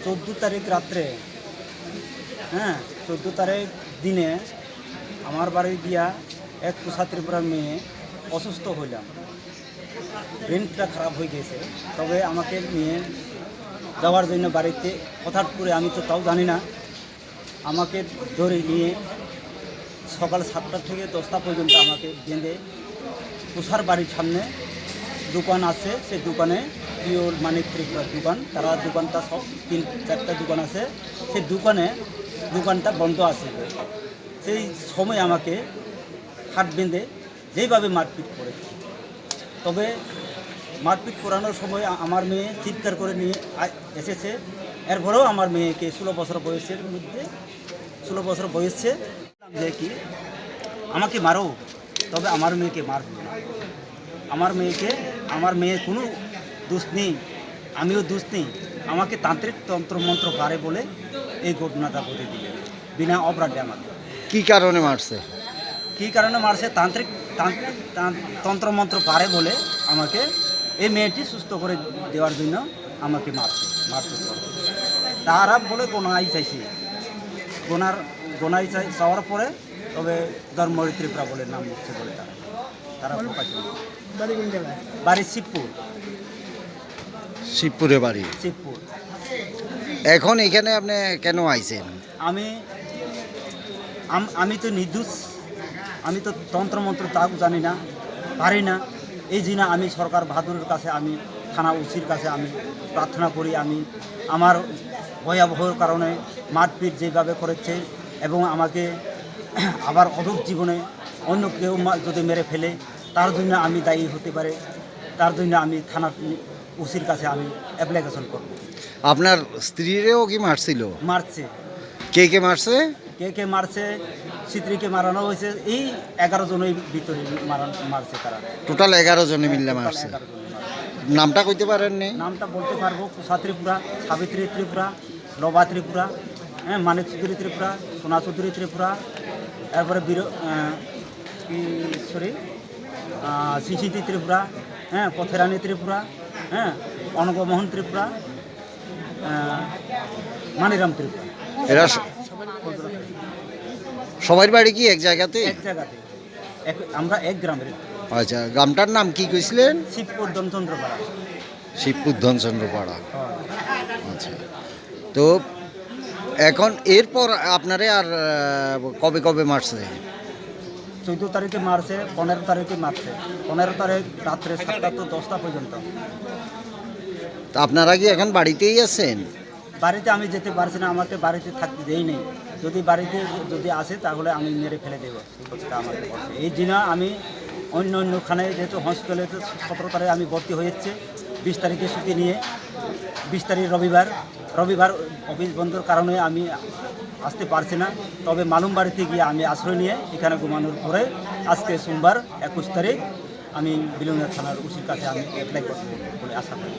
14 তারিখ রাত্রে, হ্যাঁ 14 তারিখ দিনে আমার বাড়ি গিয়া এক কুষা ত্রিপুরার মেয়ে অসুস্থ হইলাম, ব্রেনটা খারাপ হয়ে গেছে। তবে আমাকে নিয়ে যাওয়ার জন্য বাড়িতে হঠাৎ করে, আমি তো তাও জানি না, আমাকে ধরে নিয়ে সকাল 7টা থেকে 10টা পর্যন্ত আমাকে বেঁধে কুষার বাড়ির সামনে দোকান আছে, সেই দোকানে পিওর মানিক ত্রিপুরার দোকান, তারা দোকানটা সব 3-4টা দোকান আছে, সেই দোকানটা বন্ধ আছে। সেই সময় আমাকে হাত বেঁধে যেইভাবে মারপিট করেছে। তবে মারপিট করানোর সময় আমার মেয়ে চিৎকার করে নিয়ে এসেছে। এরপরেও আমার মেয়েকে 16 বছর বয়সের মধ্যে 16 বছর বয়সে যে কি আমাকে মারো, তবে আমার মেয়েকে মারব না। আমার মেয়ে কোনো দোষ নেই, আমিও দোষ নেই। আমাকে তান্ত্রিক তন্ত্রমন্ত্র পারে বলে এই ঘটনাটা ঘটে দিল বিনা অপরাধে। আমাকে কি কারণে মারছে? তান্ত্রিক তন্ত্রমন্ত্র পারে বলে আমাকে এই মেয়েটি সুস্থ করে দেওয়ার জন্য আমাকে মারতে তারা বলে গোনাই চাইছে, গোনাই চাওয়ার পরে তবে ধর্মহরি ত্রিপুরা বলে নাম দিচ্ছে বলে তারা প্রকাশ। বাড়ি শিবপুরে বাড়ি। শিবপুর। এখন এখানে আপনি কেন আইছেন? আমি তো নির্দোষ, আমি তো তন্ত্রমন্ত্র তাও জানি না, পারি না। এই জন্য আমি সরকার বাহাদুরের কাছে, আমি থানা ওসির কাছে আমি প্রার্থনা করি। আমি আমার ভয়াবহর কারণে মারপিট যেভাবে করেছে এবং আমাকে আবার অদূর জীবনে অন্য কেউ যদি মেরে ফেলে তার জন্য আমি দায়ী হতে পারে, তার জন্য আমি থানা ওসির কাছে আমি অ্যাপ্লিকেশন করব। আপনার স্ত্রীরেও কি মারছিল? মারছে। কে মারছে? কে মারছে? স্ত্রীকে মারানো হয়েছে। এই 11 জনের ভিতরে মারছে তারা। টোটাল 11 জনে মিললে মারছে। নামটা কইতে পারেননি? নামটা বলতে পারবো। কুষা ত্রিপুরা, সাবিত্রী ত্রিপুরা, লবা ত্রিপুরা, হ্যাঁ মানিক চৌধুরী ত্রিপুরা, সোনা চৌধুরী ত্রিপুরা, তারপরে সিসিতি ত্রিপুরা, হ্যাঁ পথেরানী ত্রিপুরা, হ্যাঁ অনগমোহন ত্রিপুরা, মানিরাম ত্রিপুরা। এরা সবার বাড়ি কি এক জায়গাতে? এক জায়গাতে, আমরা এক গ্রামের। আচ্ছা, গ্রামটার নাম কি কইছিলেন? শিবপুর ধনচন্দ্রপাড়া। শিবপুর ধনচন্দ্রপাড়া। আচ্ছা, তো এখন এরপর আপনারে আর কবে মারছে? 14 তারিখে মারছে, 15 তারিখে মারছে। 15 তারিখ রাত্রে 7টা তো 10টা পর্যন্ত। তা আপনারা কি এখন বাড়িতেই আছেন? বাড়িতে আমি যেতে পারছি না, আমাকে বাড়িতে থাকতে দেই নেই। যদি আসে তাহলে আমি মেরে ফেলে দেবো, আমাকে বলছে। এই জন্য আমি অন্যখানে যেহেতু হসপিটালে 17 তারিখে আমি ভর্তি হয়েছে, 20 তারিখে ছুটি নিয়ে 20 তারিখ রবিবার অফিস বন্ধর কারণে আমি আসতে পারছি না। তবে মালুম বাড়িতে গিয়ে আমি আশ্রয় নিয়ে এখানে ঘুমানোর পরে আজকে সোমবার 21 তারিখ আমি বিলুনিয়া থানার ওসির কাছে আমি অ্যাপ্লাই করবো বলে আশা করি।